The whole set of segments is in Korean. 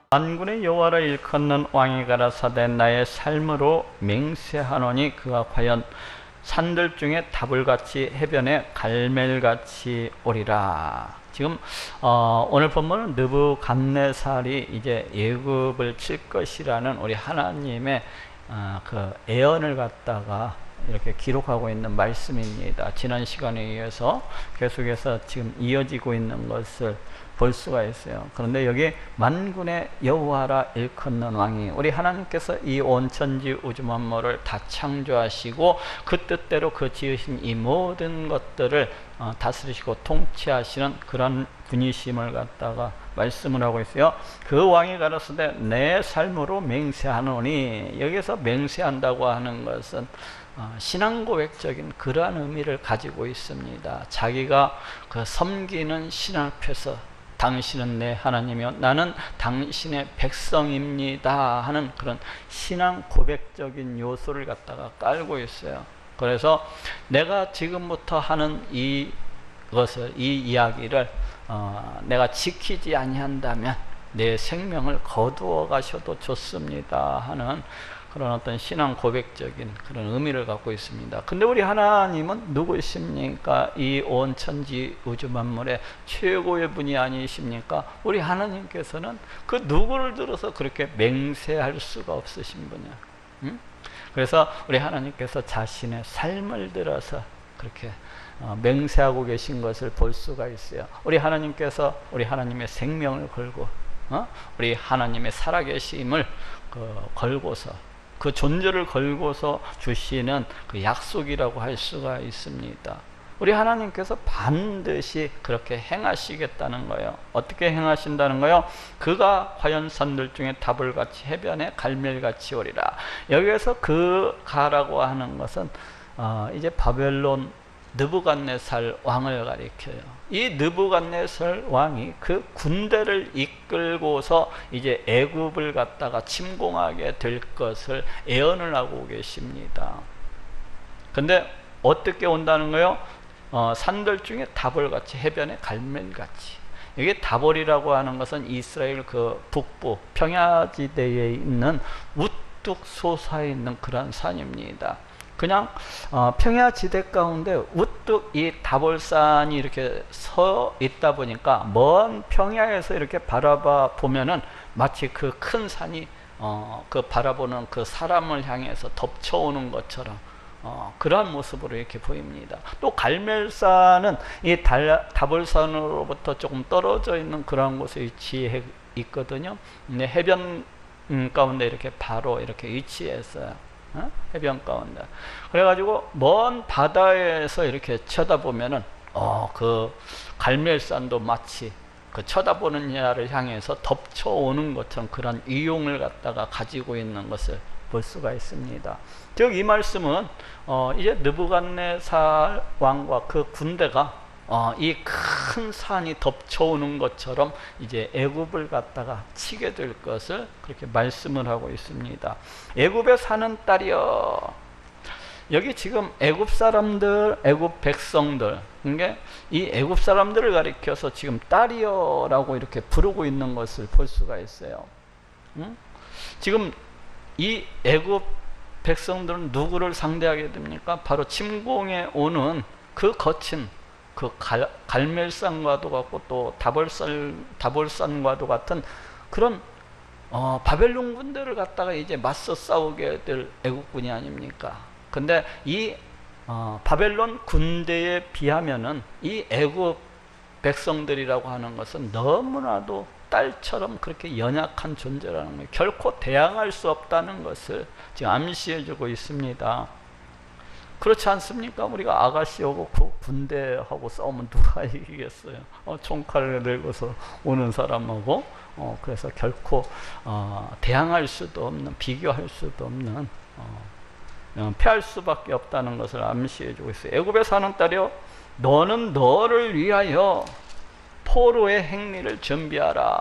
만군의 여호와를 일컫는 왕이 가라사대 나의 삶으로 맹세하노니 그가 과연 산들 중에 다불같이 해변에 갈멜같이 오리라. 지금 오늘 본문은 느부갓네살이 이제 애굽을 칠 것이라는 우리 하나님의 그 예언을 갖다가 이렇게 기록하고 있는 말씀입니다. 지난 시간에 의해서 계속해서 지금 이어지고 있는 것을 볼 수가 있어요. 그런데 여기 만군의 여호와라 일컫는 왕이, 우리 하나님께서 이 온 천지 우주 만물을 다 창조하시고 그 뜻대로 그 지으신 이 모든 것들을 다스리시고 통치하시는 그런 분이심을 갖다가 말씀을 하고 있어요. 그 왕이 가라사대 내 삶으로 맹세하노니, 여기서 맹세한다고 하는 것은 신앙 고백적인 그러한 의미를 가지고 있습니다. 자기가 그 섬기는 신 앞에서 당신은 내 하나님이요 나는 당신의 백성입니다 하는 그런 신앙 고백적인 요소를 갖다가 깔고 있어요. 그래서 내가 지금부터 하는 이것을, 이 이야기를 내가 지키지 아니한다면 내 생명을 거두어 가셔도 좋습니다 하는 그런 어떤 신앙 고백적인 그런 의미를 갖고 있습니다. 근데 우리 하나님은 누구십니까? 이 온 천지 우주 만물의 최고의 분이 아니십니까? 우리 하나님께서는 그 누구를 들어서 그렇게 맹세할 수가 없으신 분이야. 응? 그래서 우리 하나님께서 자신의 삶을 들어서 그렇게 맹세하고 계신 것을 볼 수가 있어요. 우리 하나님께서 우리 하나님의 생명을 걸고 우리 하나님의 살아계심을 걸고서, 그 존재를 걸고서 주시는 그 약속이라고 할 수가 있습니다. 우리 하나님께서 반드시 그렇게 행하시겠다는 거예요. 어떻게 행하신다는 거예요? 그가 과연 산들 중에 다불같이 해변에 갈멜같이 오리라. 여기에서 그가라고 하는 것은 이제 바벨론 느부갓네살 왕을 가리켜요. 이 느부갓네살 왕이 그 군대를 이끌고서 이제 애굽을 갖다가 침공하게 될 것을 예언을 하고 계십니다. 근데 어떻게 온다는 거예요? 산들 중에 다볼같이, 해변에 갈멜같이. 이게 다볼이라고 하는 것은 이스라엘 그 북부 평야지대에 있는 우뚝 솟아있는 그런 산입니다. 그냥 평야지대 가운데 우뚝 이 다볼산이 이렇게 서 있다 보니까 먼 평야에서 이렇게 바라봐 보면은 마치 그 큰 산이 그 바라보는 그 사람을 향해서 덮쳐오는 것처럼 그러한 모습으로 이렇게 보입니다. 또 갈멜산은 이 다볼산으로부터 조금 떨어져 있는 그런 곳에 위치해 있거든요. 근데 해변 가운데 이렇게 바로 이렇게 위치했어요. 해변 가운데. 그래가지고 먼 바다에서 이렇게 쳐다보면은 그 갈멜산도 마치 그 쳐다보는 이를 향해서 덮쳐오는 것처럼 그런 이용을 갖다가 가지고 있는 것을 볼 수가 있습니다. 즉 이 말씀은 이제 느부갓네살 왕과 그 군대가 이 큰 산이 덮쳐오는 것처럼 이제 애굽을 갖다가 치게 될 것을 그렇게 말씀을 하고 있습니다. 애굽에 사는 딸이여. 여기 지금 애굽 사람들, 애굽 백성들, 그러니까 이 애굽 사람들을 가리켜서 지금 딸이여라고 이렇게 부르고 있는 것을 볼 수가 있어요. 지금 이 애굽 백성들은 누구를 상대하게 됩니까? 바로 침공에 오는 그 거친 그 갈멜산과도 같고 또 다볼산과도 같은 그런 바벨론 군대를 갖다가 이제 맞서 싸우게 될 애국군이 아닙니까? 근데 이 바벨론 군대에 비하면은 이 애국 백성들이라고 하는 것은 너무나도 딸처럼 그렇게 연약한 존재라는 거예요. 결코 대항할 수 없다는 것을 지금 암시해주고 있습니다. 그렇지 않습니까? 우리가 아가씨하고 그 군대하고 싸우면 누가 이기겠어요? 총칼을 들고서 오는 사람하고 그래서 결코 대항할 수도 없는, 비교할 수도 없는, 패할 수밖에 없다는 것을 암시해주고 있어요. 애굽에 사는 딸이여, 너는 너를 위하여 포로의 행리를 준비하라.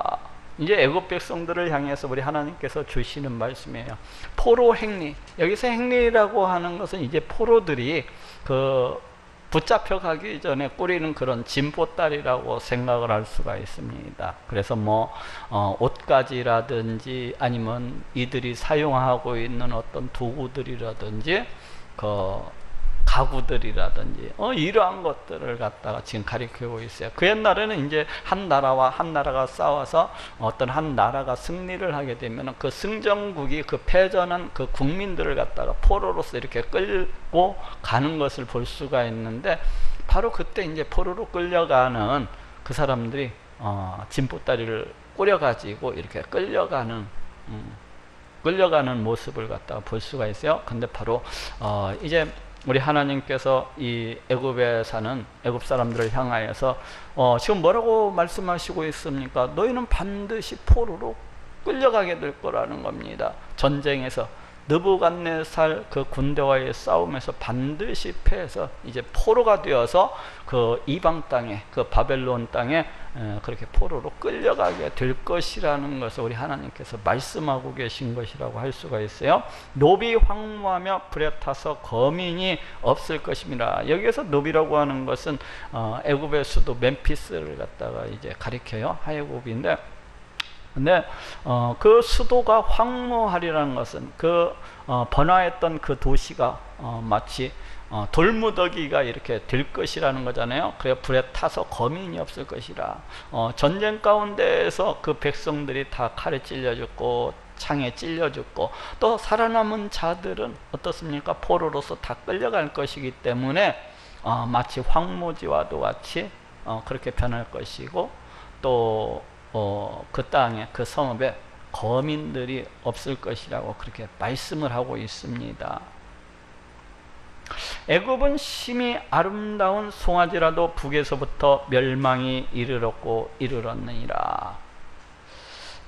이제 애굽 백성들을 향해서 우리 하나님께서 주시는 말씀이에요. 포로 행리. 여기서 행리라고 하는 것은 이제 포로들이 그 붙잡혀 가기 전에 꾸리는 그런 진보딸이라고 생각을 할 수가 있습니다. 그래서 뭐 옷가지라든지 아니면 이들이 사용하고 있는 어떤 도구들이라든지 그 가구들이라든지 이러한 것들을 갖다가 지금 가리키고 있어요. 그 옛날에는 이제 한 나라와 한 나라가 싸워서 어떤 한 나라가 승리를 하게 되면 그 승전국이 그 패전한 그 국민들을 갖다가 포로로서 이렇게 끌고 가는 것을 볼 수가 있는데, 바로 그때 이제 포로로 끌려가는 그 사람들이 진보다리를 꾸려가지고 이렇게 끌려가는 모습을 갖다가 볼 수가 있어요. 근데 바로 이제 우리 하나님께서 이 애굽에 사는 애굽 사람들을 향하여서 지금 뭐라고 말씀하시고 있습니까? 너희는 반드시 포로로 끌려가게 될 거라는 겁니다. 전쟁에서 느부갓네살 그 군대와의 싸움에서 반드시 패해서 이제 포로가 되어서 그 이방 땅에, 그 바벨론 땅에 그렇게 포로로 끌려가게 될 것이라는 것을 우리 하나님께서 말씀하고 계신 것이라고 할 수가 있어요. 노비 황무하며 불에 타서 거민이 없을 것입니다. 여기에서 노비라고 하는 것은 애굽의 수도 멤피스를 갖다가 이제 가리켜요. 하애굽인데, 근데 그 수도가 황무하리라는 것은 그 번화했던 그 도시가 마치 돌무더기가 이렇게 될 것이라는 거잖아요. 그래 불에 타서 거민이 없을 것이라. 전쟁 가운데에서 그 백성들이 다 칼에 찔려 죽고 창에 찔려 죽고, 또 살아남은 자들은 어떻습니까? 포로로서 다 끌려갈 것이기 때문에 마치 황무지와도 같이 그렇게 변할 것이고, 또 그 땅에, 그 성읍에 거민들이 없을 것이라고 그렇게 말씀을 하고 있습니다. 애굽은 심히 아름다운 송아지라도 북에서부터 멸망이 이르렀느니라.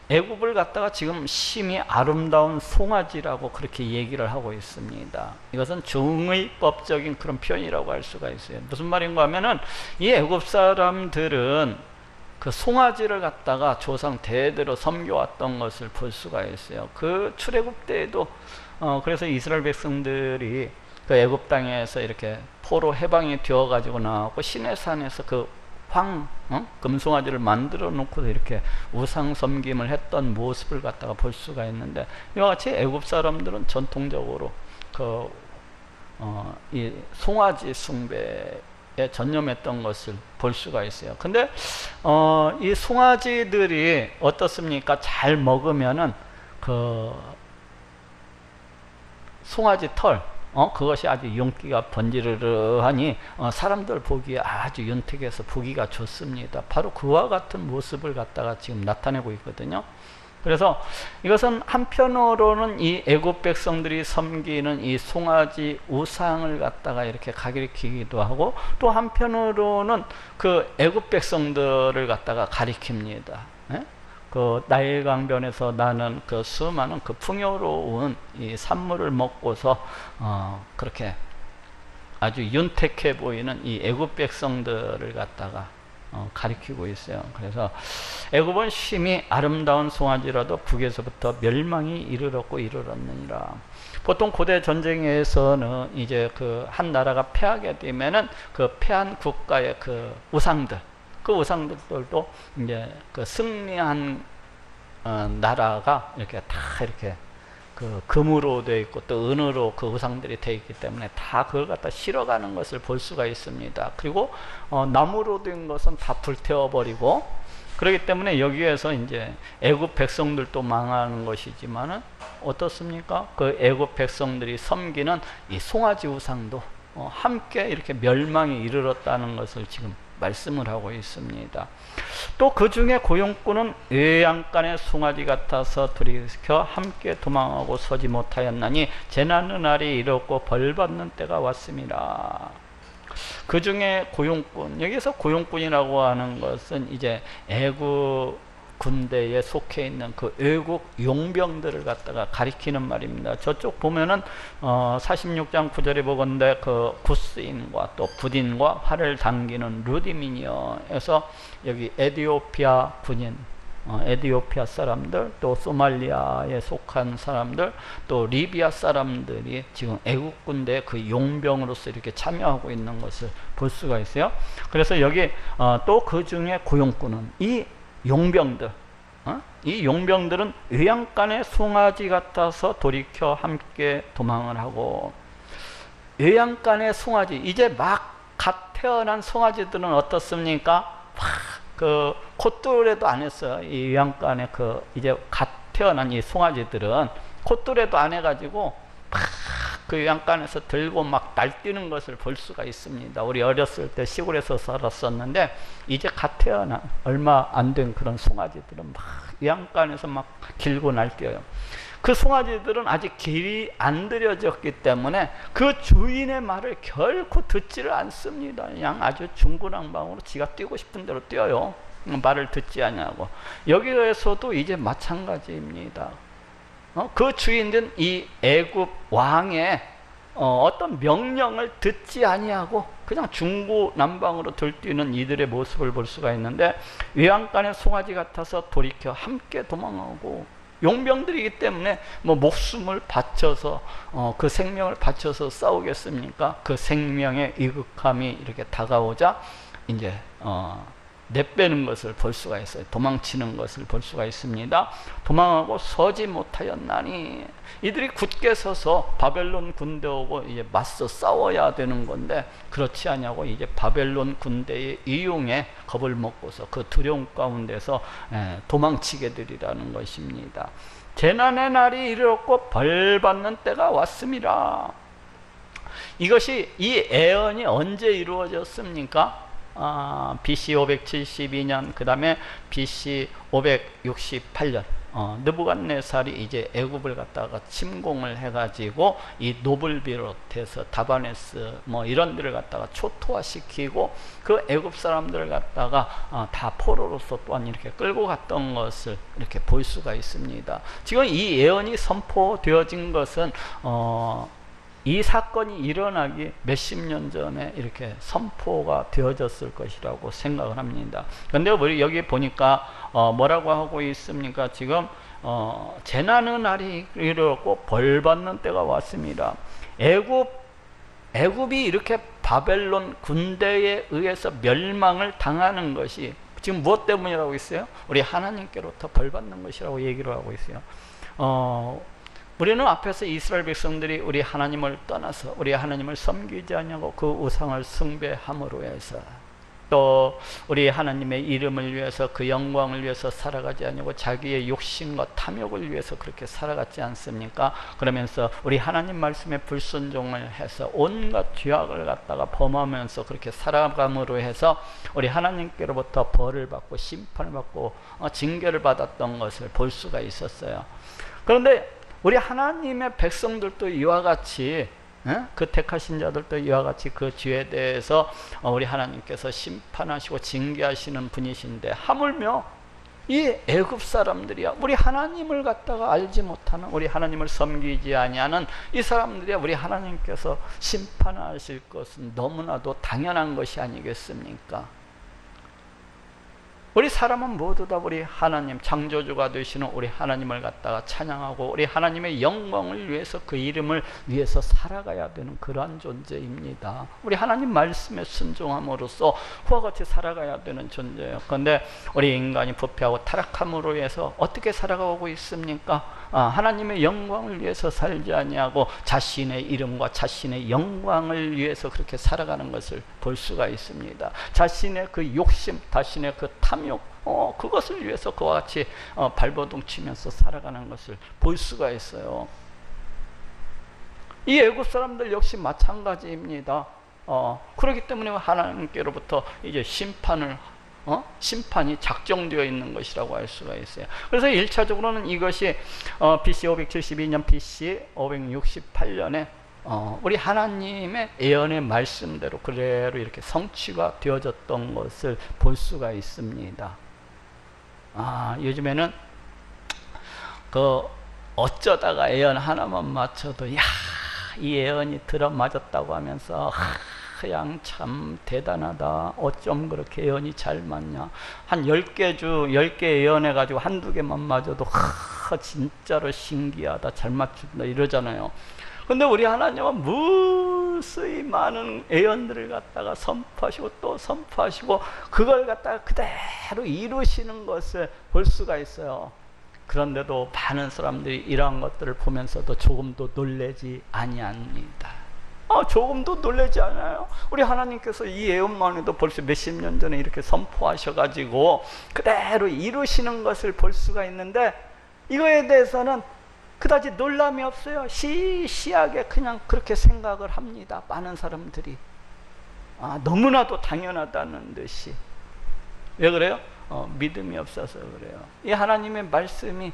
애굽을 갖다가 지금 심히 아름다운 송아지라고 그렇게 얘기를 하고 있습니다. 이것은 중의법적인 그런 표현이라고 할 수가 있어요. 무슨 말인가 하면은 이 애굽 사람들은 그 송아지를 갖다가 조상 대대로 섬겨왔던 것을 볼 수가 있어요. 그 출애굽 때에도 그래서 이스라엘 백성들이 그 애굽 땅에서 이렇게 포로 해방이 되어 가지고 나왔고, 시내산에서 그 금송아지를 만들어 놓고 이렇게 우상 섬김을 했던 모습을 갖다가 볼 수가 있는데, 이와 같이 애굽 사람들은 전통적으로 이 송아지 숭배에 전념했던 것을 볼 수가 있어요. 근데 이 송아지들이 어떻습니까? 잘 먹으면은 그 송아지 털 그것이 아주 윤기가 번지르르하니 사람들 보기에 아주 윤택해서 보기가 좋습니다. 바로 그와 같은 모습을 갖다가 지금 나타내고 있거든요. 그래서 이것은 한편으로는 이 애굽 백성들이 섬기는 이 송아지 우상을 갖다가 이렇게 가리키기도 하고, 또 한편으로는 그 애굽 백성들을 갖다가 가리킵니다. 그 나일 강변에서 나는 그 수많은 그 풍요로운 이 산물을 먹고서 그렇게 아주 윤택해 보이는 이 애굽 백성들을 갖다가 가리키고 있어요. 그래서 애굽은 심히 아름다운 송아지라도 북에서부터 멸망이 이르렀느니라. 보통 고대 전쟁에서는 이제 그 한 나라가 패하게 되면은 그 패한 국가의 그 우상들, 그 우상들도 이제 그 승리한 나라가 이렇게 다 이렇게 그 금으로 되어 있고 또 은으로 그 우상들이 되어 있기 때문에 다 그걸 갖다 실어가는 것을 볼 수가 있습니다. 그리고 나무로 된 것은 다 불태워 버리고, 그렇기 때문에 여기에서 이제 애굽 백성들도 망하는 것이지만은 어떻습니까? 그 애굽 백성들이 섬기는 이 송아지 우상도 함께 이렇게 멸망에 이르렀다는 것을 지금 말씀을 하고 있습니다. 또 그 중에 고용꾼은 외양간의 송아지 같아서 들이켜 함께 도망하고 서지 못하였나니 재난의 날이 이르렀고 벌받는 때가 왔습니다. 그 중에 고용꾼, 여기서 고용꾼이라고 하는 것은 이제 애굽 군대에 속해 있는 그 외국 용병들을 갖다가 가리키는 말입니다. 저쪽 보면은 46장 9절에 보건대 그 구스인과 또 붓인과 활을 당기는 루디미니어에서 여기 에디오피아 군인, 에티오피아 사람들, 또 소말리아에 속한 사람들, 또 리비아 사람들이 지금 애국 군대 그 용병으로서 이렇게 참여하고 있는 것을 볼 수가 있어요. 그래서 여기 또 그 중에 고용꾼은 이 용병들, 이 용병들은 외양간의 송아지 같아서 돌이켜 함께 도망을 하고, 외양간의 송아지, 이제 막 갓 태어난 송아지들은 어떻습니까? 그 콧뚜레도 안 했어요. 이 외양간에 그 이제 갓 태어난 이 송아지들은 콧뚜레도 안 해가지고 막 그 외양간에서 들고 막 날뛰는 것을 볼 수가 있습니다. 우리 어렸을 때 시골에서 살았었는데 이제 갓 태어난 얼마 안 된 그런 송아지들은 막 외양간에서 막 길고 날뛰어요. 그 송아지들은 아직 길이 안 들여졌기 때문에 그 주인의 말을 결코 듣지를 않습니다. 그냥 아주 중구난방으로 지가 뛰고 싶은 대로 뛰어요. 말을 듣지 않냐고. 여기에서도 이제 마찬가지입니다. 그 주인들은 이 애굽 왕의 어떤 명령을 듣지 아니하고 그냥 중구난방으로 들뛰는 이들의 모습을 볼 수가 있는데, 외양간의 송아지 같아서 돌이켜 함께 도망하고, 용병들이기 때문에 뭐 목숨을 바쳐서 그 생명을 바쳐서 싸우겠습니까? 그 생명의 위급함이 이렇게 다가오자 이제 내빼는 것을 볼 수가 있어요. 도망치는 것을 볼 수가 있습니다. 도망하고 서지 못하였나니, 이들이 굳게 서서 바벨론 군대 오고 이제 맞서 싸워야 되는 건데 그렇지 않냐고 이제 바벨론 군대의 이용에 겁을 먹고서 그 두려움 가운데서 도망치게 되리라는 것입니다. 재난의 날이 이르렀고 벌 받는 때가 왔습니다. 이것이, 이 예언이 언제 이루어졌습니까? BC 572년, 그 다음에 BC 568년 느부갓네살이 이제 애굽을 갖다가 침공을 해가지고 이 노블 비롯해서 다바네스 뭐 이런 데를 갖다가 초토화시키고 그 애굽 사람들을 갖다가 다 포로로서 또한 이렇게 끌고 갔던 것을 이렇게 볼 수가 있습니다. 지금 이 예언이 선포되어진 것은 이 사건이 일어나기 몇십 년 전에 이렇게 선포가 되어졌을 것이라고 생각을 합니다. 그런데 우리 여기 보니까 뭐라고 하고 있습니까? 지금 재난의 날이 이르렀고 벌 받는 때가 왔습니다. 애굽이 이렇게 바벨론 군대에 의해서 멸망을 당하는 것이 지금 무엇 때문이라고 있어요? 우리 하나님께로부터 벌 받는 것이라고 얘기를 하고 있어요. 우리는 앞에서 이스라엘 백성들이 우리 하나님을 떠나서 우리 하나님을 섬기지 않냐고 그 우상을 숭배함으로 해서, 또 우리 하나님의 이름을 위해서 그 영광을 위해서 살아가지 않냐고 자기의 욕심과 탐욕을 위해서 그렇게 살아갔지 않습니까? 그러면서 우리 하나님 말씀에 불순종을 해서 온갖 죄악을 갖다가 범하면서 그렇게 살아감으로 해서 우리 하나님께로부터 벌을 받고 심판을 받고 징계를 받았던 것을 볼 수가 있었어요. 그런데 우리 하나님의 백성들도 이와 같이, 그 택하신 자들도 이와 같이 그 죄에 대해서 우리 하나님께서 심판하시고 징계하시는 분이신데, 하물며 이 애굽 사람들이야 우리 하나님을 갖다가 알지 못하는, 우리 하나님을 섬기지 아니하는 이 사람들이야 우리 하나님께서 심판하실 것은 너무나도 당연한 것이 아니겠습니까? 우리 사람은 모두 다 우리 하나님, 창조주가 되시는 우리 하나님을 갖다가 찬양하고 우리 하나님의 영광을 위해서 그 이름을 위해서 살아가야 되는 그러한 존재입니다. 우리 하나님 말씀에 순종함으로써 그와 같이 살아가야 되는 존재예요. 그런데 우리 인간이 부패하고 타락함으로 해서 어떻게 살아가고 있습니까? 하나님의 영광을 위해서 살지 아니하고 자신의 이름과 자신의 영광을 위해서 그렇게 살아가는 것을 볼 수가 있습니다. 자신의 그 욕심, 자신의 그 탐욕, 그것을 위해서 그와 같이 발버둥 치면서 살아가는 것을 볼 수가 있어요. 이 애굽 사람들 역시 마찬가지입니다. 그렇기 때문에 하나님께로부터 이제 심판이 작정되어 있는 것이라고 할 수가 있어요. 그래서 1차적으로는 이것이 BC 572년, BC 568년에 우리 하나님의 예언의 말씀대로 그대로 이렇게 성취가 되어졌던 것을 볼 수가 있습니다. 요즘에는 그 어쩌다가 예언 하나만 맞춰도 이 예언이 들어맞았다고 하면서 양 참 대단하다. 어쩜 그렇게 예언이 잘 맞냐. 한 10개 예언해가지고 한두 개만 맞아도 진짜로 신기하다. 잘 맞춘다. 이러잖아요. 근데 우리 하나님은 무수히 많은 예언들을 갖다가 선포하시고 또 선포하시고 그걸 갖다가 그대로 이루시는 것을 볼 수가 있어요. 그런데도 많은 사람들이 이러한 것들을 보면서도 조금도 놀라지 아니합니다. 조금도 놀라지 않아요. 우리 하나님께서 이 예언만 해도 벌써 몇십 년 전에 이렇게 선포하셔가지고 그대로 이루시는 것을 볼 수가 있는데 이거에 대해서는 그다지 놀람이 없어요. 시시하게 그냥 그렇게 생각을 합니다. 많은 사람들이 너무나도 당연하다는 듯이. 왜 그래요? 믿음이 없어서 그래요. 이 하나님의 말씀이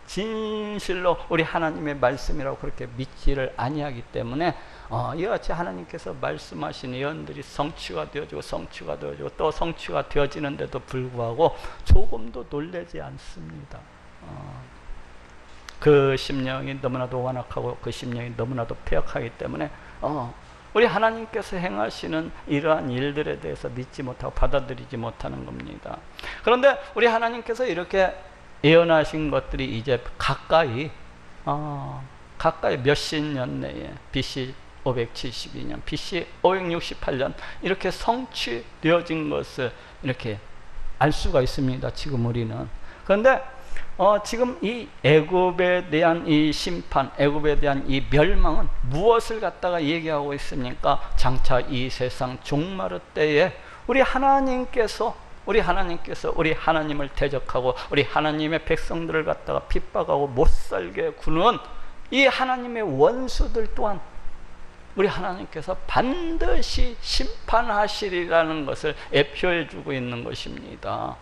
진실로 우리 하나님의 말씀이라고 그렇게 믿지를 아니하기 때문에 이와 같이 하나님께서 말씀하신 예언들이 성취가 되어지고 성취가 되어지고 또 성취가 되어지는데도 불구하고 조금도 놀라지 않습니다. 그 심령이 너무나도 완악하고 그 심령이 너무나도 패역하기 때문에 우리 하나님께서 행하시는 이러한 일들에 대해서 믿지 못하고 받아들이지 못하는 겁니다. 그런데 우리 하나님께서 이렇게 예언하신 것들이 이제 가까이 몇십 년 내에 BC 572년, BC 568년 이렇게 성취되어진 것을 이렇게 알 수가 있습니다. 지금 우리는. 그런데 지금 이 애굽에 대한 이 심판, 애굽에 대한 이 멸망은 무엇을 갖다가 얘기하고 있습니까? 장차 이 세상 종말의 때에 우리 하나님께서 우리 하나님을 대적하고 우리 하나님의 백성들을 갖다가 핍박하고 못살게 구는 이 하나님의 원수들 또한 우리 하나님께서 반드시 심판하시리라는 것을 예표해 주고 있는 것입니다.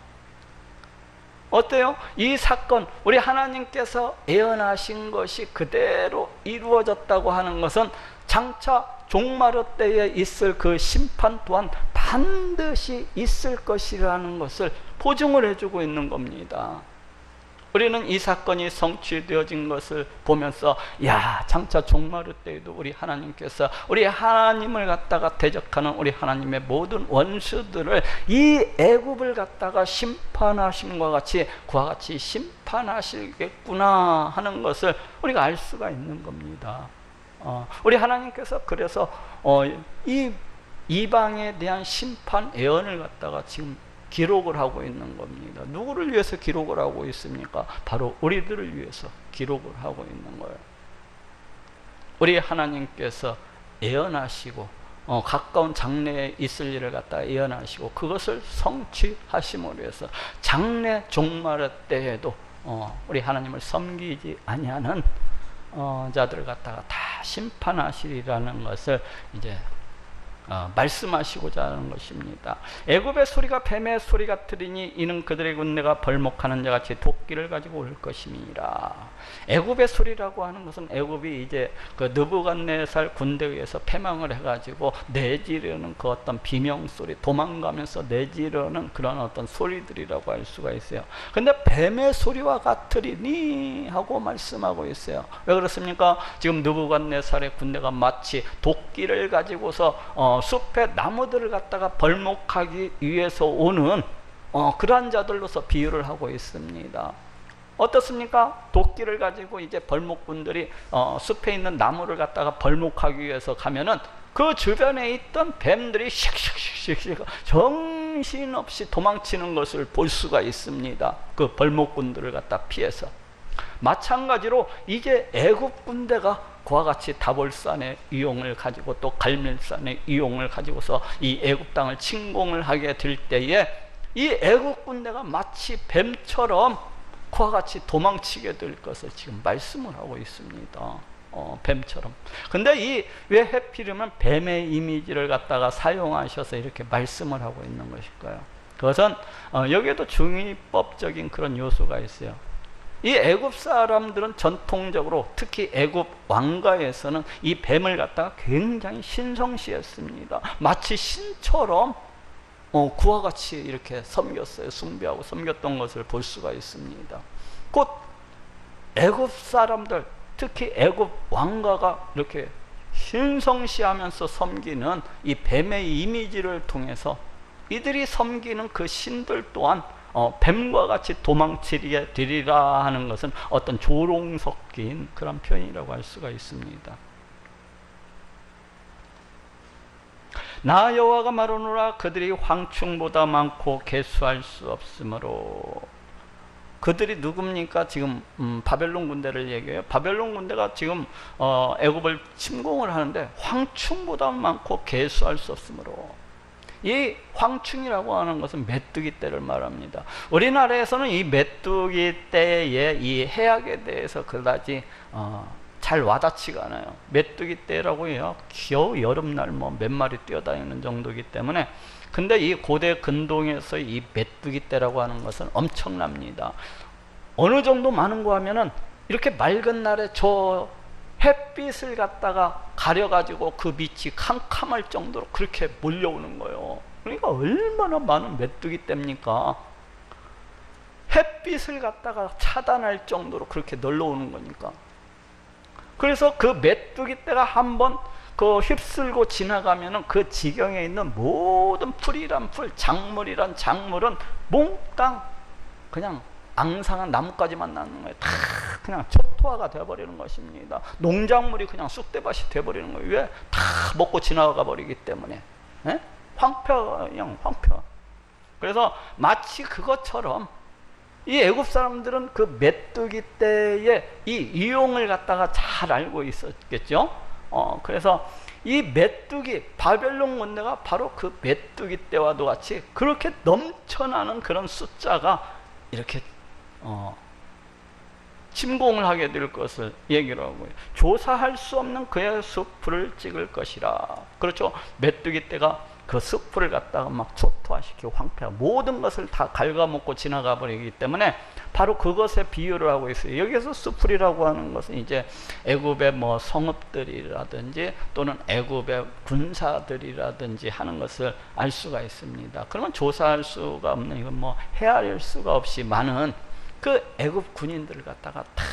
어때요? 이 사건, 우리 하나님께서 예언하신 것이 그대로 이루어졌다고 하는 것은 장차 종말의 때에 있을 그 심판 또한 반드시 있을 것이라는 것을 보증을 해주고 있는 겁니다. 우리는 이 사건이 성취되어진 것을 보면서 장차 종말의 때에도 우리 하나님께서 우리 하나님을 갖다가 대적하는 우리 하나님의 모든 원수들을 이 애굽을 갖다가 심판하심과 같이 그와 같이 심판하시겠구나 하는 것을 우리가 알 수가 있는 겁니다. 우리 하나님께서 그래서 이 이방에 대한 심판 예언을 갖다가 지금 기록을 하고 있는 겁니다. 누구를 위해서 기록을 하고 있습니까? 바로 우리들을 위해서 기록을 하고 있는 거예요. 우리 하나님께서 예언하시고 가까운 장래에 있을 일을 갖다가 예언하시고 그것을 성취하심으로 해서 장래 종말의 때에도 우리 하나님을 섬기지 아니하는 자들을 갖다가 다 심판하시리라는 것을 이제 말씀하시고자 하는 것입니다. 애굽의 소리가 뱀의 소리 같으리니 이는 그들의 군대가 벌목하는 자같이 도끼를 가지고 올 것임이니라. 애굽의 소리라고 하는 것은 애굽이 이제 그 느부갓네살 군대에 의해서 패망을 해가지고 내지르는 그 어떤 비명소리, 도망가면서 내지르는 그런 어떤 소리들이라고 할 수가 있어요. 근데 뱀의 소리와 같으리니 하고 말씀하고 있어요. 왜 그렇습니까? 지금 느부갓네살의 군대가 마치 도끼를 가지고서 숲의 나무들을 갖다가 벌목하기 위해서 오는 그러한 자들로서 비유를 하고 있습니다. 어떻습니까? 도끼를 가지고 이제 벌목꾼들이 숲에 있는 나무를 갖다가 벌목하기 위해서 가면은 그 주변에 있던 뱀들이 씩씩씩씩 정신없이 도망치는 것을 볼 수가 있습니다. 그 벌목꾼들을 갖다 피해서. 마찬가지로 이제 애굽 군대가 그와 같이 다볼산의 위용을 가지고 또 갈멜산의 위용을 가지고서 이 애굽 땅을 침공을 하게 될 때에 이 애굽 군대가 마치 뱀처럼 그와 같이 도망치게 될 것을 지금 말씀을 하고 있습니다. 뱀처럼. 근데 왜 해필이면 뱀의 이미지를 갖다가 사용하셔서 이렇게 말씀을 하고 있는 것일까요? 그것은 여기에도 중의법적인 그런 요소가 있어요. 이 애굽 사람들은 전통적으로 특히 애굽 왕가에서는 이 뱀을 갖다가 굉장히 신성시했습니다. 마치 신처럼 그와 같이 이렇게 섬겼어요. 숭배하고 섬겼던 것을 볼 수가 있습니다. 곧 애굽 사람들, 특히 애굽 왕가가 이렇게 신성시하면서 섬기는 이 뱀의 이미지를 통해서 이들이 섬기는 그 신들 또한 뱀과 같이 도망치게 되리라 하는 것은 어떤 조롱 섞인 그런 표현이라고 할 수가 있습니다. 나 여호와가 말하노라 그들이 황충보다 많고 계수할 수 없으므로. 그들이 누굽니까? 지금 바벨론 군대를 얘기해요. 바벨론 군대가 지금 애굽을 침공을 하는데 황충보다 많고 계수할 수 없으므로. 이 황충이라고 하는 것은 메뚜기 떼를 말합니다. 우리나라에서는 이 메뚜기 떼의 이 해악에 대해서 그다지 잘 와닿지가 않아요. 메뚜기 떼라고 해요. 겨우 여름날 뭐 몇 마리 뛰어다니는 정도이기 때문에. 근데 이 고대 근동에서 이 메뚜기 떼라고 하는 것은 엄청납니다. 어느 정도 많은가 하면은 이렇게 맑은 날에 저 햇빛을 갖다가 가려가지고 그 빛이 캄캄할 정도로 그렇게 몰려오는 거예요. 그러니까 얼마나 많은 메뚜기 떼입니까? 햇빛을 갖다가 차단할 정도로 그렇게 널려오는 거니까. 그래서 그 메뚜기 떼가 한번 그 휩쓸고 지나가면은 그 지경에 있는 모든 풀이란 풀, 작물이란 작물은 몽땅 그냥 앙상한 나뭇가지만 나는 거예요. 다 그냥 초토화가 되어버리는 것입니다. 농작물이 그냥 쑥대밭이 되어버리는 거예요. 왜? 다 먹고 지나가 버리기 때문에. 에? 황폐, 그냥 황폐. 그래서 마치 그것처럼 이 애굽 사람들은 그 메뚜기 떼의 이 이용을 갖다가 잘 알고 있었겠죠. 그래서 이 메뚜기, 바벨론 군대가 바로 그 메뚜기 떼와도 같이 그렇게 넘쳐나는 그런 숫자가 이렇게 침공을 하게 될 것을 얘기를 하고요. 조사할 수 없는 그의 숲을 찍을 것이라. 그렇죠. 메뚜기 떼가 그 숲을 갖다가 막 초토화시키고 황폐하고 모든 것을 다 갉아먹고 지나가 버리기 때문에 바로 그것에 비유를 하고 있어요. 여기서 숲풀이라고 하는 것은 이제 애굽의 뭐 성읍들이라든지 또는 애굽의 군사들이라든지 하는 것을 알 수가 있습니다. 그러면 조사할 수가 없는, 이건 뭐 헤아릴 수가 없이 많은 그 애굽 군인들을 갖다가 다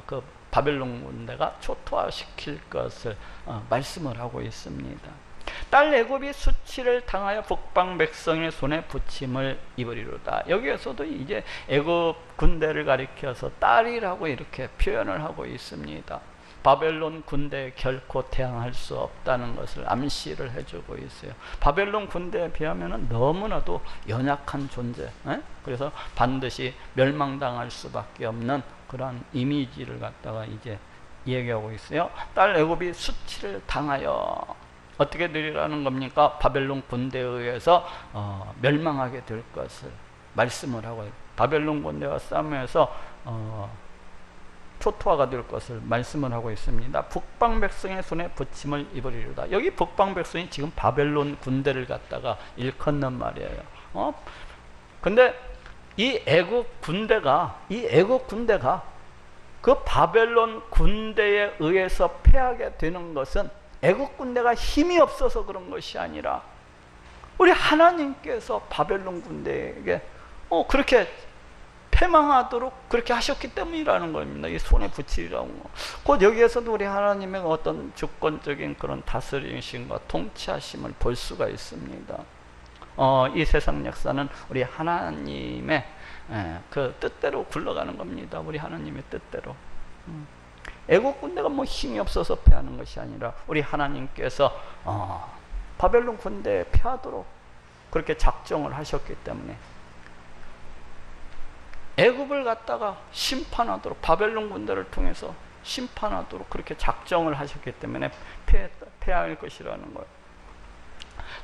그 바벨론 군대가 초토화시킬 것을 말씀을 하고 있습니다. 딸 애굽이 수치를 당하여 북방 백성의 손에 부침을 입으리로다. 여기에서도 이제 애굽 군대를 가리켜서 딸이라고 이렇게 표현을 하고 있습니다. 바벨론 군대에 결코 대항할 수 없다는 것을 암시를 해주고 있어요. 바벨론 군대에 비하면 너무나도 연약한 존재, 그래서 반드시 멸망당할 수밖에 없는 그런 이미지를 갖다가 이제 얘기하고 있어요. 딸 애굽이 수치를 당하여 어떻게 되리라는 겁니까? 바벨론 군대에 의해서 멸망하게 될 것을 말씀을 하고 있어요. 바벨론 군대와 싸움에서 초토화가 될 것을 말씀을 하고 있습니다. 북방 백성의 손에 부침을 입으리로다. 여기 북방 백성이 지금 바벨론 군대를 갖다가 일컫는 말이에요. 근데 이 애국 군대가 그 바벨론 군대에 의해서 패하게 되는 것은 애국 군대가 힘이 없어서 그런 것이 아니라 우리 하나님께서 바벨론 군대에게 그렇게 패망하도록 그렇게 하셨기 때문이라는 겁니다. 이 손에 붙이라고. 곧 여기에서도 우리 하나님의 어떤 주권적인 그런 다스리심과 통치하심을 볼 수가 있습니다. 이 세상 역사는 우리 하나님의 그 뜻대로 굴러가는 겁니다. 우리 하나님의 뜻대로. 애국 군대가 뭐 힘이 없어서 패하는 것이 아니라 우리 하나님께서 바벨론 군대에 패하도록 그렇게 작정을 하셨기 때문에 애굽을 갖다가 심판하도록, 바벨론 군대를 통해서 심판하도록 그렇게 작정을 하셨기 때문에 패할 것이라는 거예요.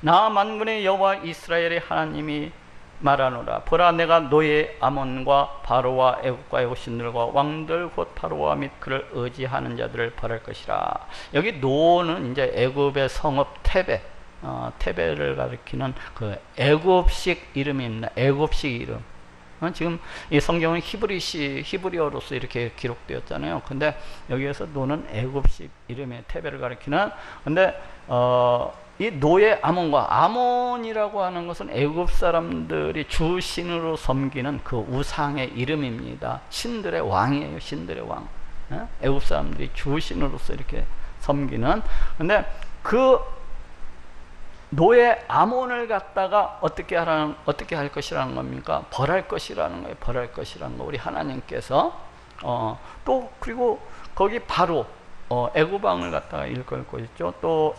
나 만군의 여호와 이스라엘의 하나님이 말하노라. 보라, 내가 노예 아몬과 바로와 애국과 애국 신들과 왕들 곧 바로와 및 그를 의지하는 자들을 벌할 것이라. 여기 노는 이제 애굽의 성읍 테베, 테베를 가리키는 그 애굽식 이름입니다. 애굽식 이름. 지금 이 성경은 히브리어로서 이렇게 기록되었잖아요. 근데 여기에서 노는 애굽식 이름의 테베를 가리키는, 근데 이 노예 아몬이라고 하는 것은 애굽 사람들이 주신으로 섬기는 그 우상의 이름입니다. 신들의 왕이에요. 신들의 왕. 애굽 사람들이 주신으로서 이렇게 섬기는. 근데 그 노예 아몬을 갖다가 어떻게 할 것이라는 겁니까? 벌할 것이라는 거예요. 벌할 것이라는 거. 우리 하나님께서 또 그리고 거기 바로 애굽 왕을 갖다가 일컬 것이죠. 또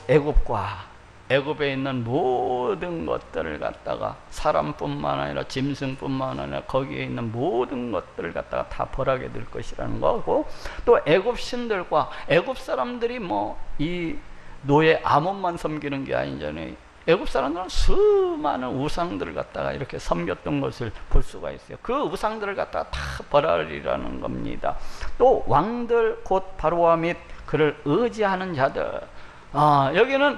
애굽에 있는 모든 것들을 갖다가 사람뿐만 아니라 짐승뿐만 아니라 거기에 있는 모든 것들을 갖다가 다 벌하게 될 것이라는 거고, 또 애굽 신들과 애굽 사람들이 뭐 이 노예 아몬만 섬기는 게 아니잖아요. 애굽 사람들은 수많은 우상들을 갖다가 이렇게 섬겼던 것을 볼 수가 있어요. 그 우상들을 갖다가 다 벌하리라는 겁니다. 또 왕들 곧 바로와 및 그를 의지하는 자들, 여기는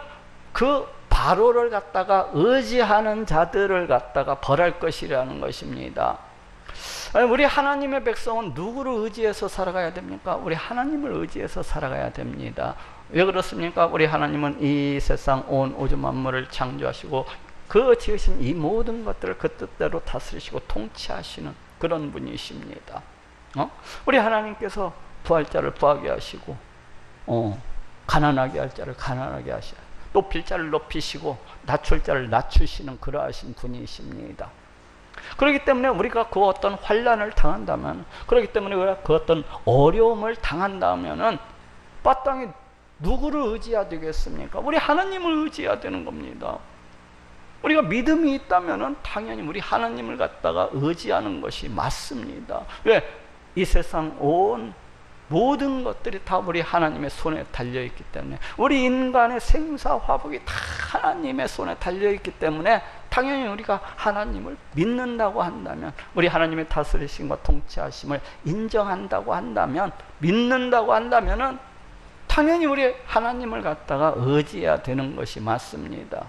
그 바로를 갖다가 의지하는 자들을 갖다가 벌할 것이라는 것입니다. 우리 하나님의 백성은 누구를 의지해서 살아가야 됩니까? 우리 하나님을 의지해서 살아가야 됩니다. 왜 그렇습니까? 우리 하나님은 이 세상 온 우주 만물을 창조하시고 그 지으신 이 모든 것들을 그 뜻대로 다스리시고 통치하시는 그런 분이십니다. 우리 하나님께서 부할 자를 부하게 하시고 가난하게 할 자를 가난하게 하시고 높일 자를 높이시고 낮출 자를 낮추시는 그러하신 분이십니다. 그렇기 때문에 우리가 그 어떤 환난을 당한다면, 그렇기 때문에 우리가 그 어떤 어려움을 당한다면은 마땅히 누구를 의지해야 되겠습니까? 우리 하나님을 의지해야 되는 겁니다. 우리가 믿음이 있다면은 당연히 우리 하나님을 갖다가 의지하는 것이 맞습니다. 왜? 이 세상 온 모든 것들이 다 우리 하나님의 손에 달려있기 때문에, 우리 인간의 생사화복이 다 하나님의 손에 달려있기 때문에 당연히 우리가 하나님을 믿는다고 한다면, 우리 하나님의 다스리심과 통치하심을 인정한다고 한다면, 믿는다고 한다면은 당연히 우리 하나님을 갖다가 의지해야 되는 것이 맞습니다.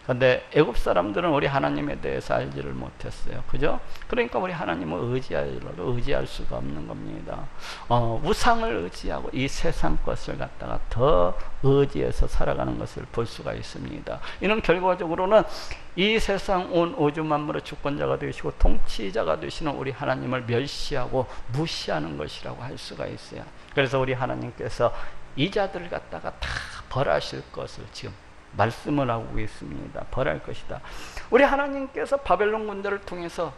그런데 애굽 사람들은 우리 하나님에 대해서 알지를 못했어요. 그죠? 그러니까 우리 하나님을 의지할 수가 없는 겁니다. 우상을 의지하고 이 세상 것을 갖다가 더 의지해서 살아가는 것을 볼 수가 있습니다. 이는 결과적으로는 이 세상 온 우주 만물의 주권자가 되시고 통치자가 되시는 우리 하나님을 멸시하고 무시하는 것이라고 할 수가 있어요. 그래서 우리 하나님께서 이 자들을 갖다가 다 벌하실 것을 지금 말씀을 하고 있습니다. 벌할 것이다. 우리 하나님께서 바벨론 군대를 통해서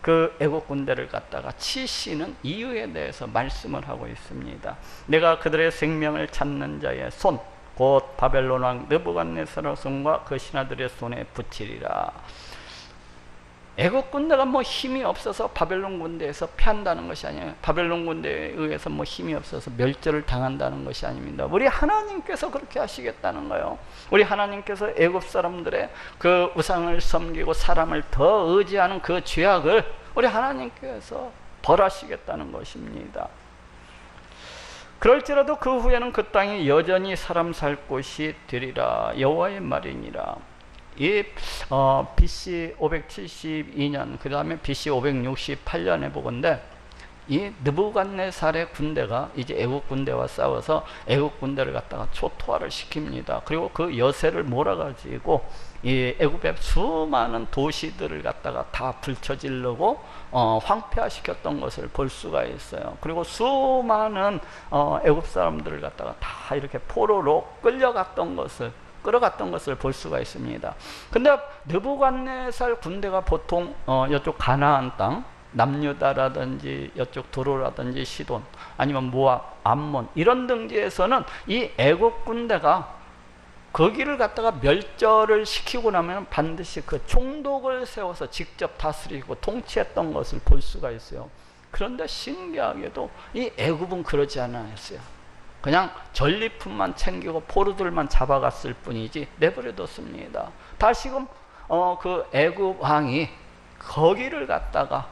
그 애국 군대를 갖다가 치시는 이유에 대해서 말씀을 하고 있습니다. 내가 그들의 생명을 찾는 자의 손, 곧 바벨론 왕 느부갓네살 손과 그 신하들의 손에 붙이리라. 애국 군대가 뭐 힘이 없어서 바벨론 군대에서 피한다는 것이 아니에요. 바벨론 군대에 의해서 뭐 힘이 없어서 멸절을 당한다는 것이 아닙니다. 우리 하나님께서 그렇게 하시겠다는 거예요. 우리 하나님께서 애국 사람들의 그 우상을 섬기고 사람을 더 의지하는 그 죄악을 우리 하나님께서 벌하시겠다는 것입니다. 그럴지라도 그 후에는 그 땅이 여전히 사람 살 곳이 되리라. 여호와의 말이니라. 이 BC 572년 그 다음에 BC 568년에 보건대 이 느부갓네살의 군대가 이제 애국 군대와 싸워서 애국 군대를 갖다가 초토화를 시킵니다. 그리고 그 여세를 몰아가지고 이 애국의 수많은 도시들을 갖다가 다 불쳐질르고 황폐화시켰던 것을 볼 수가 있어요. 그리고 수많은 애국 사람들을 갖다가 다 이렇게 포로로 끌어갔던 것을 볼 수가 있습니다. 근데 느부갓네살 군대가 보통 이쪽 가나안 땅, 남유다라든지 이쪽 도로라든지 시돈, 아니면 모압, 암몬 이런 등지에서는 이 애국 군대가 거기를 갖다가 멸절을 시키고 나면 반드시 그 총독을 세워서 직접 다스리고 통치했던 것을 볼 수가 있어요. 그런데 신기하게도 이 애국은 그러지 않았어요. 그냥 전리품만 챙기고 포로들만 잡아갔을 뿐이지 내버려뒀습니다. 다시금 그 애굽 왕이 거기를 갖다가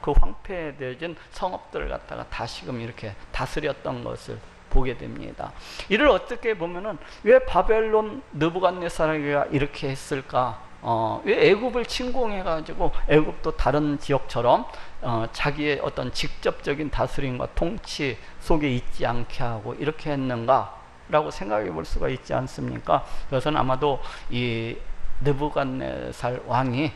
그 황폐해진 성읍들을 갖다가 다시금 이렇게 다스렸던 것을 보게 됩니다. 이를 어떻게 보면은 왜 바벨론 느부갓네살에게 이렇게 했을까? 왜 애굽을 침공해 가지고 애굽도 다른 지역처럼 자기의 어떤 직접적인 다스림과 통치 속에 있지 않게 하고 이렇게 했는가 라고 생각해 볼 수가 있지 않습니까? 그것은 아마도 이 느부갓네살 왕이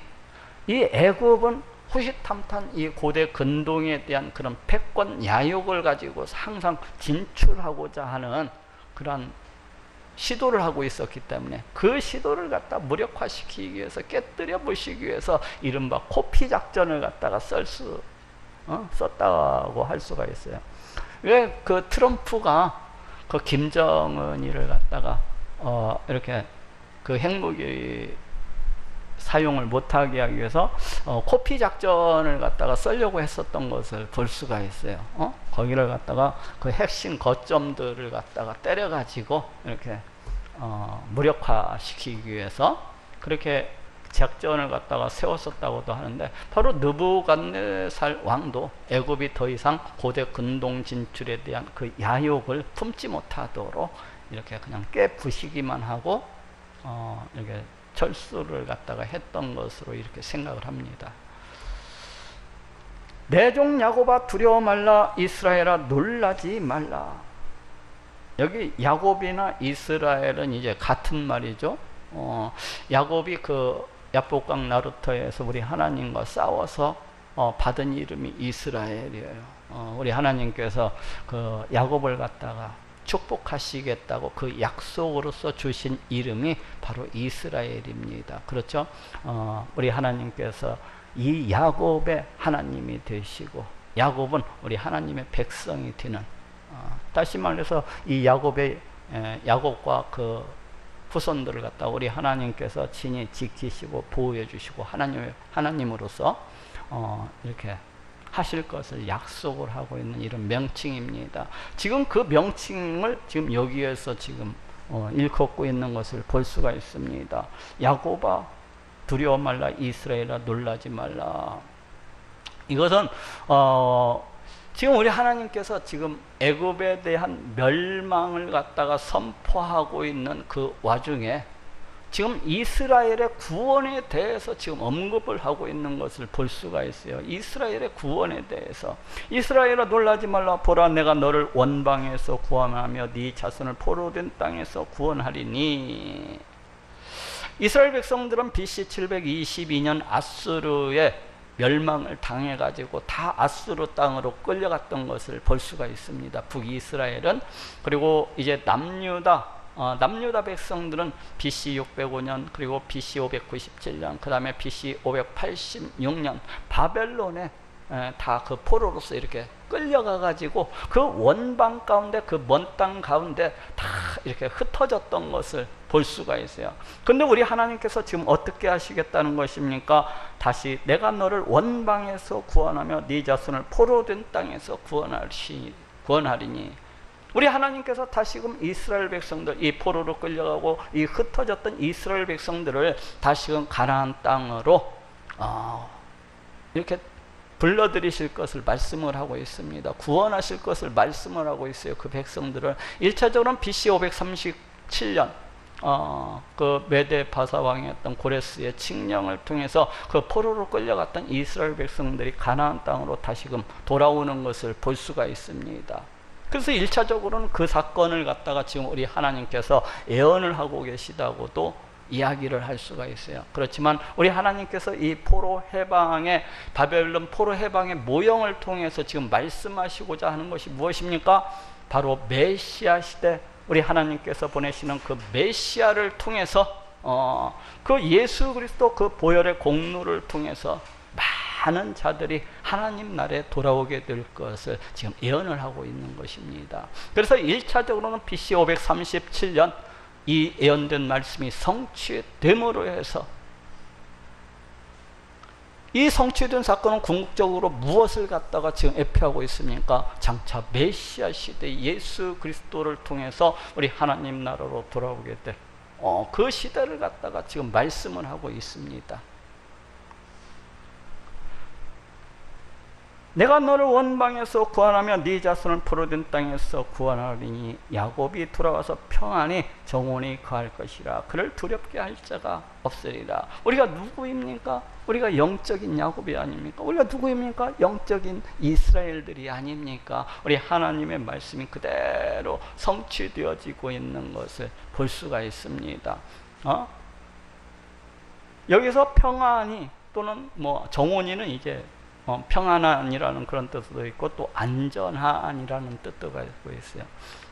이 애굽은 호시탐탐 이 고대 근동에 대한 그런 패권 야욕을 가지고 항상 진출하고자 하는 그러한 시도를 하고 있었기 때문에 그 시도를 갖다 무력화시키기 위해서, 깨뜨려 부시기 위해서 이른바 코피 작전을 갖다가 썼다고 할 수가 있어요. 왜 그 트럼프가 그 김정은이를 갖다가 이렇게 그 핵무기 사용을 못하게 하기 위해서 코피 작전을 갖다가 쓰려고 했었던 것을 볼 수가 있어요. 거기를 갖다가 그 핵심 거점들을 갖다가 때려가지고 이렇게 무력화시키기 위해서 그렇게 작전을 갖다가 세웠었다고도 하는데, 바로 느부갓네살 왕도 애굽이 더 이상 고대 근동 진출에 대한 그 야욕을 품지 못하도록 이렇게 그냥 깨부시기만 하고 이렇게 철수를 갖다가 했던 것으로 이렇게 생각을 합니다. 내 종 야곱아 두려워 말라, 이스라엘아 놀라지 말라. 여기 야곱이나 이스라엘은 이제 같은 말이죠. 야곱이 그 야복강 나루터에서 우리 하나님과 싸워서 받은 이름이 이스라엘이에요. 우리 하나님께서 그 야곱을 갖다가 축복하시겠다고 그 약속으로서 주신 이름이 바로 이스라엘입니다. 그렇죠? 우리 하나님께서 이 야곱의 하나님이 되시고, 야곱은 우리 하나님의 백성이 되는, 다시 말해서 이 야곱과 그 후손들을 갖다 우리 하나님께서 친히 지키시고 보호해 주시고 하나님으로서 이렇게 하실 것을 약속을 하고 있는 이런 명칭입니다. 지금 그 명칭을 지금 여기에서 지금 일컫고 있는 것을 볼 수가 있습니다. 야곱아 두려워 말라, 이스라엘아 놀라지 말라. 이것은 지금 우리 하나님께서 지금 애굽에 대한 멸망을 갖다가 선포하고 있는 그 와중에 지금 이스라엘의 구원에 대해서 지금 언급을 하고 있는 것을 볼 수가 있어요. 이스라엘의 구원에 대해서. 이스라엘아 놀라지 말라, 보라 내가 너를 원방에서 구원하며 네 자손을 포로된 땅에서 구원하리니. 이스라엘 백성들은 BC 722년 아수르의 멸망을 당해가지고 다 아수르 땅으로 끌려갔던 것을 볼 수가 있습니다. 북이스라엘은. 그리고 이제 남유다 백성들은 BC 605년, 그리고 BC 597년, 그 다음에 BC 586년 바벨론에 다 그 포로로서 이렇게 끌려가 가지고 그 원방 가운데, 그 먼 땅 가운데 다 이렇게 흩어졌던 것을 볼 수가 있어요. 근데 우리 하나님께서 지금 어떻게 하시겠다는 것입니까? 다시 내가 너를 원방에서 구원하며 네 자손을 포로된 땅에서 구원하리니. 우리 하나님께서 다시금 이스라엘 백성들, 이 포로로 끌려가고 이 흩어졌던 이스라엘 백성들을 다시금 가나안 땅으로 이렇게 불러들이실 것을 말씀을 하고 있습니다. 구원하실 것을 말씀을 하고 있어요. 그 백성들을. 1차적으로는 BC 537년 그 메데 바사 왕이었던 고레스의 칙령을 통해서 그 포로로 끌려갔던 이스라엘 백성들이 가나안 땅으로 다시금 돌아오는 것을 볼 수가 있습니다. 그래서 1차적으로는 그 사건을 갖다가 지금 우리 하나님께서 예언을 하고 계시다고도 이야기를 할 수가 있어요. 그렇지만 우리 하나님께서 이 포로 해방의, 바벨론 포로 해방의 모형을 통해서 지금 말씀하시고자 하는 것이 무엇입니까? 바로 메시아 시대, 우리 하나님께서 보내시는 그 메시아를 통해서 그 예수 그리스도 그 보혈의 공로를 통해서 많은 자들이 하나님 나라에 돌아오게 될 것을 지금 예언을 하고 있는 것입니다. 그래서 1차적으로는 BC 537년 이 예언된 말씀이 성취됨으로 해서, 이 성취된 사건은 궁극적으로 무엇을 갖다가 지금 예표하고 있습니까? 장차 메시아 시대 예수 그리스도를 통해서 우리 하나님 나라로 돌아오게 될 그 시대를 갖다가 지금 말씀을 하고 있습니다. 내가 너를 원방에서 구원하며 네 자손을 포로된 땅에서 구원하리니 야곱이 돌아와서 평안히 정원히 거할 것이라. 그를 두렵게 할 자가 없으리라. 우리가 누구입니까? 우리가 영적인 야곱이 아닙니까? 우리가 누구입니까? 영적인 이스라엘들이 아닙니까? 우리 하나님의 말씀이 그대로 성취되어지고 있는 것을 볼 수가 있습니다. 여기서 평안히 또는 정원이는 이제 평안한이라는 그런 뜻도 있고 또 안전한이라는 뜻도 가지고 있어요.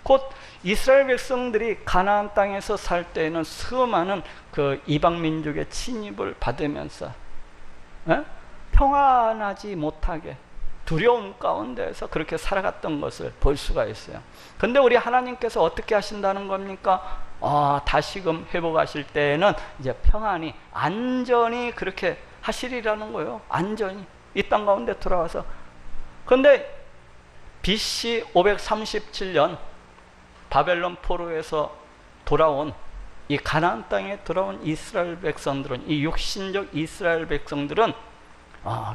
곧 이스라엘 백성들이 가나안 땅에서 살 때에는 수많은 그 이방 민족의 침입을 받으면서 평안하지 못하게 두려움 가운데에서 그렇게 살아갔던 것을 볼 수가 있어요. 근데 우리 하나님께서 어떻게 하신다는 겁니까? 다시금 회복하실 때에는 이제 평안히 안전히 그렇게 하시리라는 거예요. 안전히 이 땅 가운데 돌아와서. 근데 BC 537년 바벨론 포로에서 돌아온 이 가나안 땅에 돌아온 이스라엘 백성들은, 이 육신적 이스라엘 백성들은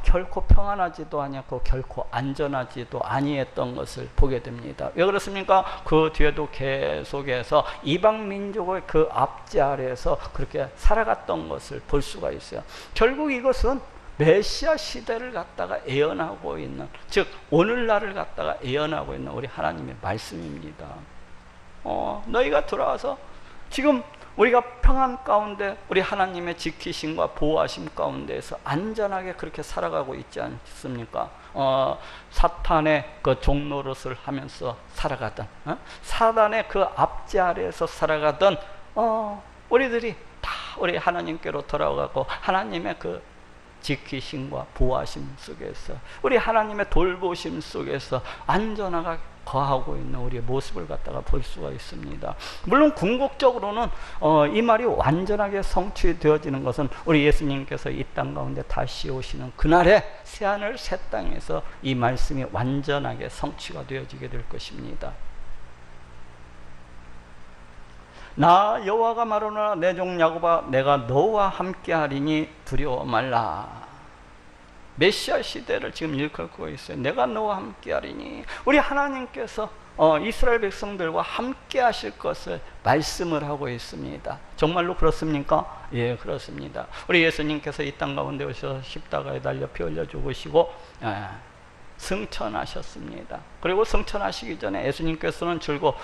결코 평안하지도 아니었고 결코 안전하지도 아니했던 것을 보게 됩니다. 왜 그렇습니까? 그 뒤에도 계속해서 이방 민족의 그 압제 아래에서 그렇게 살아갔던 것을 볼 수가 있어요. 결국 이것은 메시아 시대를 갖다가 예언하고 있는, 즉 오늘날을 갖다가 예언하고 있는 우리 하나님의 말씀입니다. 너희가 돌아와서 지금 우리가 평안 가운데 우리 하나님의 지키심과 보호하심 가운데에서 안전하게 그렇게 살아가고 있지 않습니까? 사탄의 그 종노릇을 하면서 살아가던, 사단의 그 압제 아래에서 살아가던 우리들이 다 우리 하나님께로 돌아가고 하나님의 그 지키심과 보호하심 속에서, 우리 하나님의 돌보심 속에서 안전하게 거하고 있는 우리의 모습을 갖다가 볼 수가 있습니다. 물론 궁극적으로는 이 말이 완전하게 성취되어지는 것은 우리 예수님께서 이 땅 가운데 다시 오시는 그날에 새하늘 새 땅에서 이 말씀이 완전하게 성취가 되어지게 될 것입니다. 나 여호와가 말하노라 내 종 야곱아 내가 너와 함께하리니 두려워 말라. 메시아 시대를 지금 일컬고 있어요. 내가 너와 함께하리니. 우리 하나님께서 이스라엘 백성들과 함께 하실 것을 말씀을 하고 있습니다. 정말로 그렇습니까? 예, 그렇습니다. 우리 예수님께서 이 땅 가운데 오셔서 십자가에 달려 피 흘려 죽으시고 승천하셨습니다. 그리고 승천하시기 전에 예수님께서는 줄곧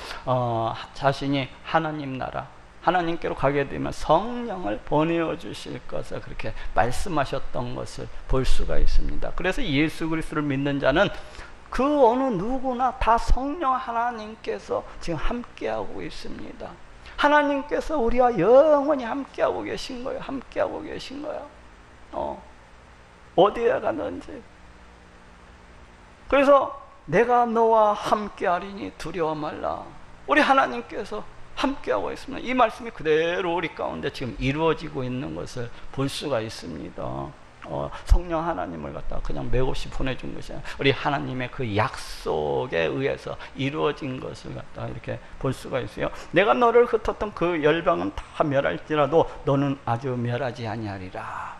자신이 하나님 나라, 하나님께로 가게 되면 성령을 보내어 주실 것을 그렇게 말씀하셨던 것을 볼 수가 있습니다. 그래서 예수 그리스도를 믿는 자는 그 어느 누구나 다 성령 하나님께서 지금 함께하고 있습니다. 하나님께서 우리와 영원히 함께하고 계신 거예요. 함께하고 계신 거예요. 어디에 가든지. 그래서 내가 너와 함께하리니 두려워 말라. 우리 하나님께서 함께하고 있습니다. 이 말씀이 그대로 우리 가운데 지금 이루어지고 있는 것을 볼 수가 있습니다. 성령 하나님을 갖다가 그냥 맥없이 보내준 것이 아니라 우리 하나님의 그 약속에 의해서 이루어진 것을 갖다가 이렇게 볼 수가 있어요. 내가 너를 흩었던 그 열방은 다 멸할지라도 너는 아주 멸하지 아니하리라.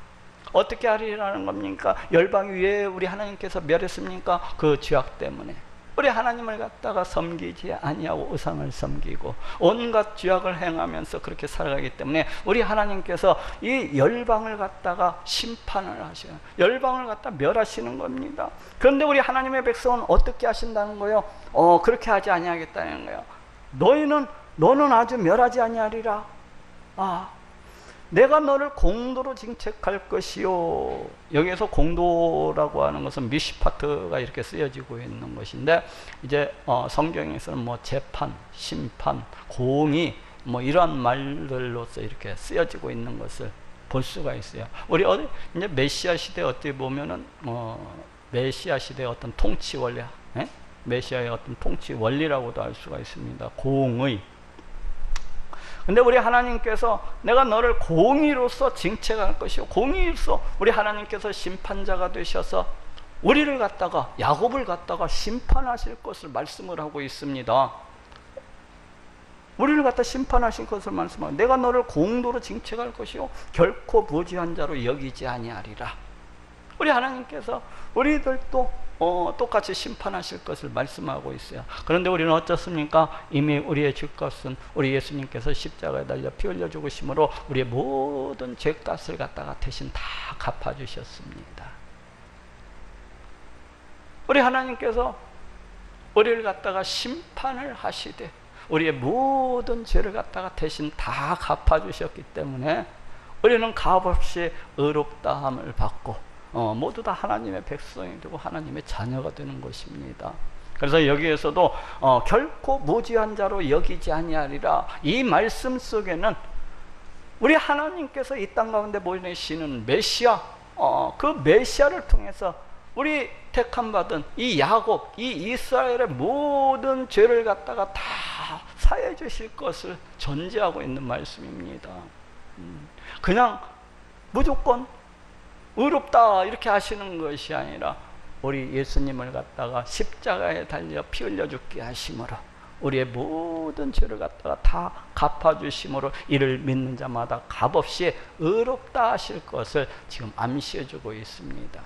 어떻게 하리라는 겁니까? 열방이 왜 우리 하나님께서 멸했습니까? 그 죄악 때문에. 우리 하나님을 갖다가 섬기지 아니하고 우상을 섬기고 온갖 죄악을 행하면서 그렇게 살아가기 때문에 우리 하나님께서 이 열방을 갖다가 심판을 하셔요. 열방을 갖다 멸하시는 겁니다. 그런데 우리 하나님의 백성은 어떻게 하신다는 거예요? 그렇게 하지 아니하겠다는 거예요. 너는 아주 멸하지 아니하리라. 내가 너를 공도로 징책할 것이요. 여기에서 공도라고 하는 것은 미시파트가 이렇게 쓰여지고 있는 것인데, 이제 성경에서는 뭐 재판, 심판, 공의 뭐 이러한 말들로서 이렇게 쓰여지고 있는 것을 볼 수가 있어요. 우리 이제 메시아 시대 어떻게 보면은 메시아 시대의 어떤 통치 원리, 메시아의 어떤 통치 원리라고도 할 수가 있습니다. 공의. 근데 우리 하나님께서 내가 너를 공의로서 징책할 것이요, 공의로서 우리 하나님께서 심판자가 되셔서 우리를 갖다가, 야곱을 갖다가 심판하실 것을 말씀을 하고 있습니다. 우리를 갖다 심판하실 것을 말씀하고, 내가 너를 공도로 징책할 것이요 결코 무지한 자로 여기지 아니하리라. 우리 하나님께서 우리들도 똑같이 심판하실 것을 말씀하고 있어요. 그런데 우리는 어떻습니까? 이미 우리의 죄값은 우리 예수님께서 십자가에 달려 피 흘려 죽으심으로 우리의 모든 죄값을 갖다가 대신 다 갚아주셨습니다. 우리 하나님께서 우리를 갖다가 심판을 하시되 우리의 모든 죄를 갖다가 대신 다 갚아주셨기 때문에 우리는 값없이 의롭다함을 받고 모두 다 하나님의 백성이 되고 하나님의 자녀가 되는 것입니다. 그래서 여기에서도 결코 무지한 자로 여기지 아니하리라, 이 말씀 속에는 우리 하나님께서 이 땅 가운데 보내시는 메시아, 그 메시아를 통해서 우리 택함 받은 이 야곱, 이 이스라엘의 모든 죄를 갖다가 다 사해 주실 것을 전제하고 있는 말씀입니다. 그냥 무조건 의롭다 이렇게 하시는 것이 아니라 우리 예수님을 갖다가 십자가에 달려 피 흘려 죽게 하심으로 우리의 모든 죄를 갖다가 다 갚아주심으로 이를 믿는 자마다 값없이 의롭다 하실 것을 지금 암시해 주고 있습니다.